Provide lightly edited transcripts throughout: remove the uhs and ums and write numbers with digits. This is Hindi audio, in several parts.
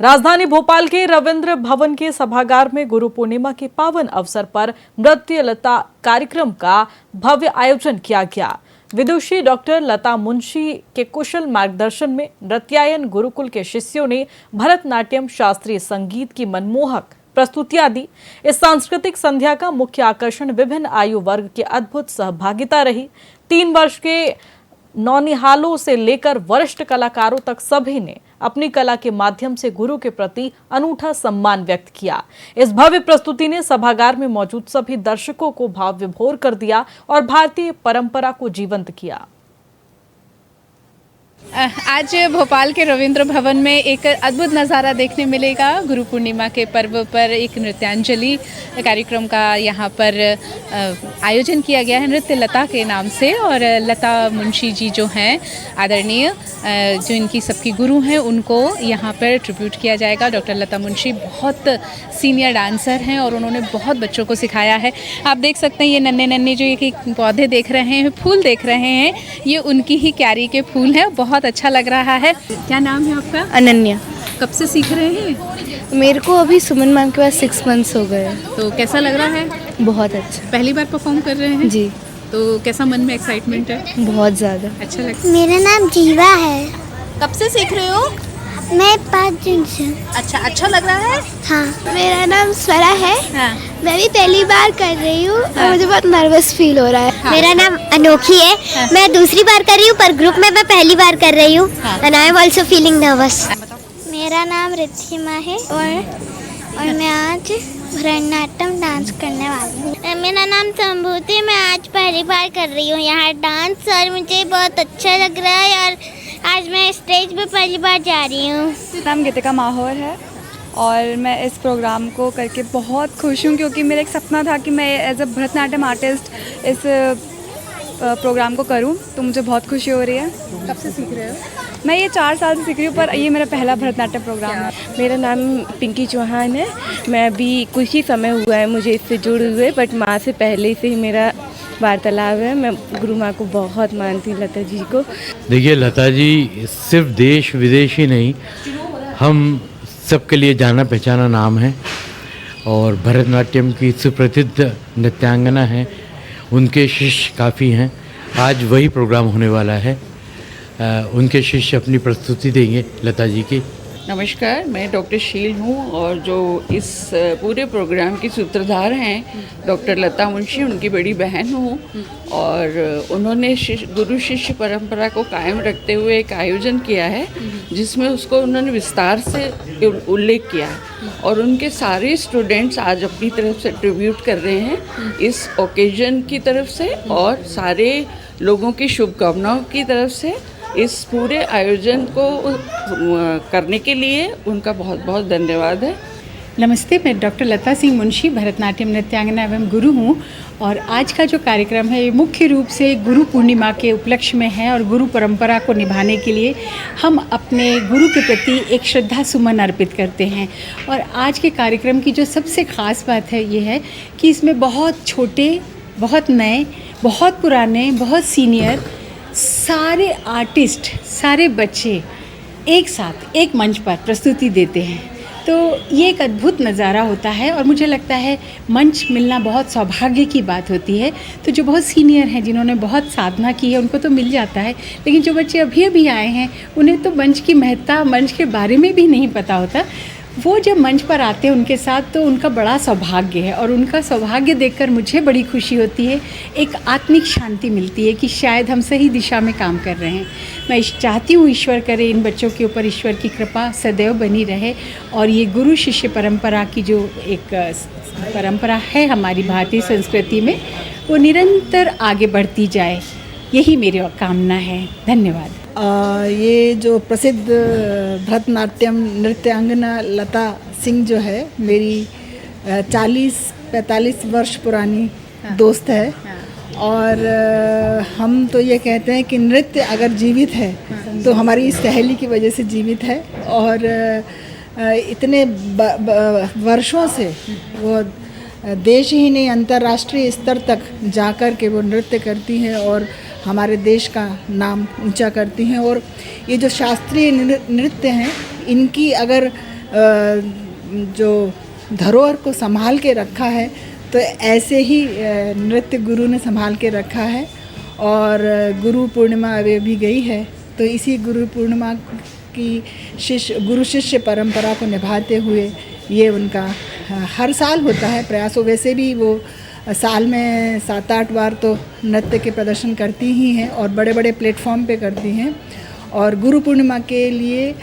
राजधानी भोपाल के रविंद्र भवन के सभागार में गुरु पूर्णिमा के पावन अवसर पर नृत्य लता कार्यक्रम का भव्य आयोजन किया गया। विदुषी डॉक्टर लता मुंशी के कुशल मार्गदर्शन में नृत्यायन गुरुकुल के शिष्यों ने भरतनाट्यम शास्त्रीय संगीत की मनमोहक प्रस्तुतियां दी। इस सांस्कृतिक संध्या का मुख्य आकर्षण विभिन्न आयु वर्ग की अद्भुत सहभागिता रही। 3 वर्ष के नौनिहालों से लेकर वरिष्ठ कलाकारों तक सभी ने अपनी कला के माध्यम से गुरु के प्रति अनूठा सम्मान व्यक्त किया। इस भव्य प्रस्तुति ने सभागार में मौजूद सभी दर्शकों को भाव विभोर कर दिया और भारतीय परंपरा को जीवंत किया। आज भोपाल के रविंद्र भवन में एक अद्भुत नज़ारा देखने मिलेगा। गुरु पूर्णिमा के पर्व पर एक नृत्यांजलि कार्यक्रम का यहाँ पर आयोजन किया गया है नृत्य लता के नाम से। और लता मुंशी जी जो हैं आदरणीय, जो इनकी सबकी गुरु हैं, उनको यहाँ पर ट्रिब्यूट किया जाएगा। डॉक्टर लता मुंशी बहुत सीनियर डांसर हैं और उन्होंने बहुत बच्चों को सिखाया है। आप देख सकते हैं ये नन्हे नन्हे जो ये पौधे देख रहे हैं, फूल देख रहे हैं, ये उनकी ही क्यारी के फूल हैं। बहुत अच्छा लग रहा है। क्या नाम है आपका? अनन्या। कब से सीख रहे हैं? मेरे को अभी सुमन मैम के पास 6 मंथ्स हो गए। तो कैसा लग रहा है? बहुत अच्छा। पहली बार परफॉर्म कर रहे हैं? जी। तो कैसा मन में एक्साइटमेंट है? बहुत ज़्यादा। अच्छा लगता है। मेरा नाम जीवा है। कब से सीख रहे हो? मैं 5 दिन से। अच्छा लग रहा है? हाँ। मेरा नाम स्वरा है। हाँ। मैं भी पहली बार कर रही हूँ और मुझे बहुत नर्वस फील हो रहा है। हाँ। मेरा नाम अनोखी है। हाँ। मैं दूसरी बार कर रही हूँ पर ग्रुप में मैं पहली बार कर रही हूँ। And I am also feeling nervous. मेरा नाम रिद्धिमा है और मैं आज भरतनाट्यम डांस करने वाली हूँ। मेरा नाम संभूति, मैं आज पहली बार कर रही हूँ यहाँ डांस और मुझे बहुत अच्छा लग रहा है और आज मैं स्टेज पे पहली बार जा रही हूँ। नाम गीतिका माहौर है और मैं इस प्रोग्राम को करके बहुत खुश हूँ क्योंकि मेरा एक सपना था कि मैं एज अ भरतनाट्यम आर्टिस्ट इस प्रोग्राम को करूँ, तो मुझे बहुत खुशी हो रही है। कब से सीख रहे हो? मैं ये 4 साल से सीख रही हूँ पर ये मेरा पहला भरतनाट्यम प्रोग्राम है। मेरा नाम पिंकी चौहान है। मैं अभी कुछ ही समय हुआ है मुझे इससे जुड़े हुए, बट माँ से पहले से ही मेरा वार्तालाप है। मैं गुरु माँ को बहुत मानती हूँ, लता जी को। देखिए, लता जी सिर्फ देश विदेश ही नहीं, हम सबके लिए जाना पहचाना नाम है और भरतनाट्यम की सुप्रसिद्ध नृत्यांगना है। उनके शिष्य काफ़ी हैं। आज वही प्रोग्राम होने वाला है। उनके शिष्य अपनी प्रस्तुति देंगे लता जी की। नमस्कार, मैं डॉक्टर शील हूँ और जो इस पूरे प्रोग्राम की सूत्रधार हैं डॉक्टर लता मुंशी, उनकी बड़ी बहन हूँ। और उन्होंने गुरु शिष्य परंपरा को कायम रखते हुए एक आयोजन किया है जिसमें उसको उन्होंने विस्तार से उल्लेख किया है और उनके सारे स्टूडेंट्स आज अपनी तरफ से ट्रिब्यूट कर रहे हैं इस ओकेजन की तरफ से और सारे लोगों की शुभकामनाओं की तरफ से। इस पूरे आयोजन को करने के लिए उनका बहुत बहुत धन्यवाद है। नमस्ते, मैं डॉक्टर लता सिंह मुंशी भरतनाट्यम नृत्यांगना एवं गुरु हूँ और आज का जो कार्यक्रम है ये मुख्य रूप से गुरु पूर्णिमा के उपलक्ष्य में है और गुरु परंपरा को निभाने के लिए हम अपने गुरु के प्रति एक श्रद्धा सुमन अर्पित करते हैं। और आज के कार्यक्रम की जो सबसे ख़ास बात है ये है कि इसमें बहुत छोटे, बहुत नए, बहुत पुराने, बहुत सीनियर, सारे आर्टिस्ट, सारे बच्चे एक साथ एक मंच पर प्रस्तुति देते हैं। तो ये एक अद्भुत नज़ारा होता है और मुझे लगता है मंच मिलना बहुत सौभाग्य की बात होती है। तो जो बहुत सीनियर हैं, जिन्होंने बहुत साधना की है, उनको तो मिल जाता है, लेकिन जो बच्चे अभी अभी आए हैं उन्हें तो मंच की महत्ता, मंच के बारे में भी नहीं पता होता। वो जब मंच पर आते हैं उनके साथ तो उनका बड़ा सौभाग्य है और उनका सौभाग्य देखकर मुझे बड़ी खुशी होती है। एक आत्मिक शांति मिलती है कि शायद हम सही दिशा में काम कर रहे हैं। मैं चाहती हूँ ईश्वर करे इन बच्चों के ऊपर ईश्वर की कृपा सदैव बनी रहे और ये गुरु शिष्य परंपरा की जो एक परंपरा है हमारी भारतीय संस्कृति में, वो निरंतर आगे बढ़ती जाए, यही मेरी कामना है। धन्यवाद। ये जो प्रसिद्ध भरतनाट्यम नृत्यांगना लता सिंह जो है, मेरी 40-45 वर्ष पुरानी दोस्त है। और हम तो ये कहते हैं कि नृत्य अगर जीवित है तो हमारी सहेली की वजह से जीवित है। और इतने वर्षों से वो देश ही नहीं अंतर्राष्ट्रीय स्तर तक जाकर के वो नृत्य करती हैं और हमारे देश का नाम ऊंचा करती हैं। और ये जो शास्त्रीय नृत्य हैं, इनकी अगर जो धरोहर को संभाल के रखा है, तो ऐसे ही नृत्य गुरु ने संभाल के रखा है। और गुरु पूर्णिमा अभी भी गई है, तो इसी गुरु पूर्णिमा की गुरु शिष्य परंपरा को निभाते हुए ये उनका हर साल होता है प्रयास। वैसे भी वो साल में 7-8 बार तो नृत्य के प्रदर्शन करती ही हैं और बड़े बड़े प्लेटफॉर्म पे करती हैं। और गुरु पूर्णिमा के लिए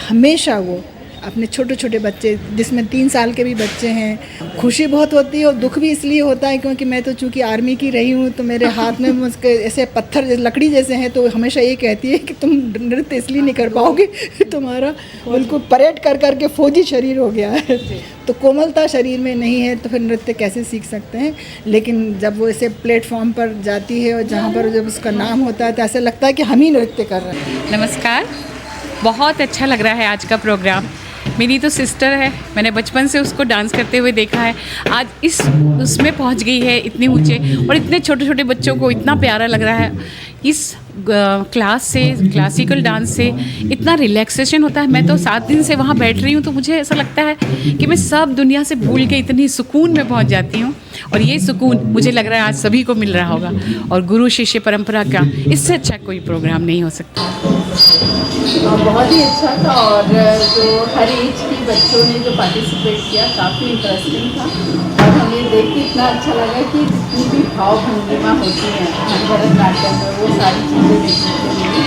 हमेशा वो अपने छोटे छोटे बच्चे, जिसमें 3 साल के भी बच्चे हैं, खुशी बहुत होती है और दुख भी इसलिए होता है क्योंकि मैं तो चूँकि आर्मी की रही हूँ, तो मेरे हाथ में उसके ऐसे पत्थर लकड़ी जैसे हैं, तो हमेशा ये कहती है कि तुम नृत्य इसलिए नहीं कर पाओगे, तुम्हारा बिल्कुल परेड कर कर के फौजी शरीर हो गया है, तो कोमलता शरीर में नहीं है, तो फिर नृत्य कैसे सीख सकते हैं। लेकिन जब वो ऐसे प्लेटफॉर्म पर जाती है और जहाँ पर जब उसका नाम होता है, तो ऐसा लगता है कि हम ही नृत्य कर रहे हैं। नमस्कार, बहुत अच्छा लग रहा है आज का प्रोग्राम। मेरी तो सिस्टर है, मैंने बचपन से उसको डांस करते हुए देखा है, आज उसमें पहुंच गई है इतने ऊंचे, और इतने छोटे छोटे बच्चों को इतना प्यारा लग रहा है। इस क्लास से, क्लासिकल डांस से इतना रिलैक्सेशन होता है। मैं तो 7 दिन से वहाँ बैठ रही हूँ, तो मुझे ऐसा लगता है कि मैं सब दुनिया से भूल के इतनी सुकून में पहुँच जाती हूँ, और ये सुकून मुझे लग रहा है आज सभी को मिल रहा होगा। और गुरु शिष्य परंपरा का इससे अच्छा कोई प्रोग्राम नहीं हो सकता। बहुत ही अच्छा था, और जो हर एज के बच्चों ने जो पार्टिसिपेट किया काफ़ी इंटरेस्टिंग था, और हमें देख के इतना अच्छा लगा कि जितनी भी भाव भंगिमा होती हैं भरतनाट्यम में, वो सारी चीज़ें देखने को मिली।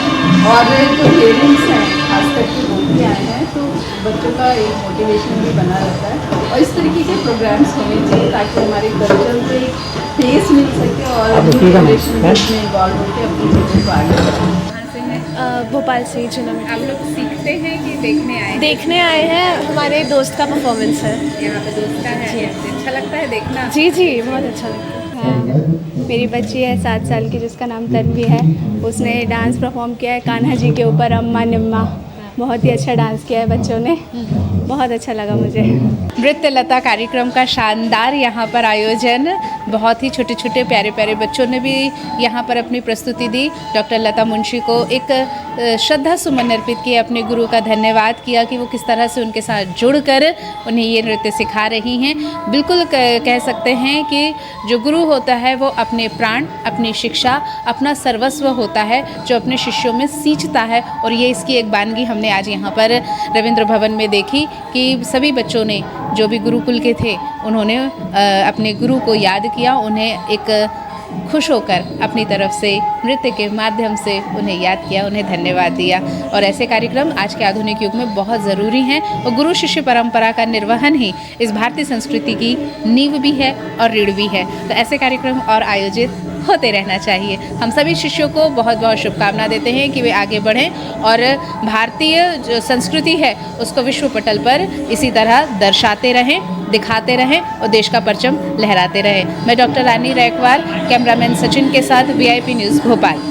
और जो पेरेंट्स हैं, खास करके वो भी आए हैं, तो बच्चों का एक मोटिवेशन भी बना रहता है। और इस तरीके के प्रोग्राम्स होने चाहिए ताकि हमारे कल्चर को एक फेस मिल सके और जनरेशन में इन्वॉल्व होकर अपनी चीज़ों को आगे बढ़ाएं। भोपाल से चुना में। आप लोग सीखते हैं कि देखने आए हैं, हमारे दोस्त का परफॉर्मेंस है। यहाँ पे दोस्त का है, अच्छा लगता है देखना? जी बहुत अच्छा लगता है। मेरी बच्ची है 7 साल की, जिसका नाम तन्वी है। उसने डांस परफॉर्म किया है कान्हा जी के ऊपर, अम्मा निम्मा। बहुत ही अच्छा डांस किया है बच्चों ने, बहुत अच्छा लगा मुझे। नृत्य लता कार्यक्रम का शानदार यहाँ पर आयोजन, बहुत ही छोटे छोटे प्यारे प्यारे बच्चों ने भी यहाँ पर अपनी प्रस्तुति दी। डॉक्टर लता मुंशी को एक श्रद्धा सुमन अर्पित किए, अपने गुरु का धन्यवाद किया कि वो किस तरह से उनके साथ जुड़कर उन्हें ये नृत्य सिखा रही हैं। बिल्कुल कह सकते हैं कि जो गुरु होता है वो अपने प्राण, अपनी शिक्षा, अपना सर्वस्व होता है, जो अपने शिष्यों में सींचता है। और ये इसकी एक वानगी हमने आज यहाँ पर रविंद्र भवन में देखी कि सभी बच्चों ने, जो भी गुरुकुल के थे, उन्होंने अपने गुरु को याद किया, उन्हें एक खुश होकर अपनी तरफ से नृत्य के माध्यम से उन्हें याद किया, उन्हें धन्यवाद दिया। और ऐसे कार्यक्रम आज के आधुनिक युग में बहुत ज़रूरी हैं, और गुरु शिष्य परंपरा का निर्वहन ही इस भारतीय संस्कृति की नींव भी है और रीढ़ भी है। तो ऐसे कार्यक्रम और आयोजित होते रहना चाहिए। हम सभी शिष्यों को बहुत बहुत शुभकामना देते हैं कि वे आगे बढ़ें और भारतीय जो संस्कृति है उसको विश्व पटल पर इसी तरह दर्शाते रहें, दिखाते रहें और देश का परचम लहराते रहें। मैं डॉक्टर रानी रैकवार, कैमरामैन सचिन के साथ VIP न्यूज़ भोपाल।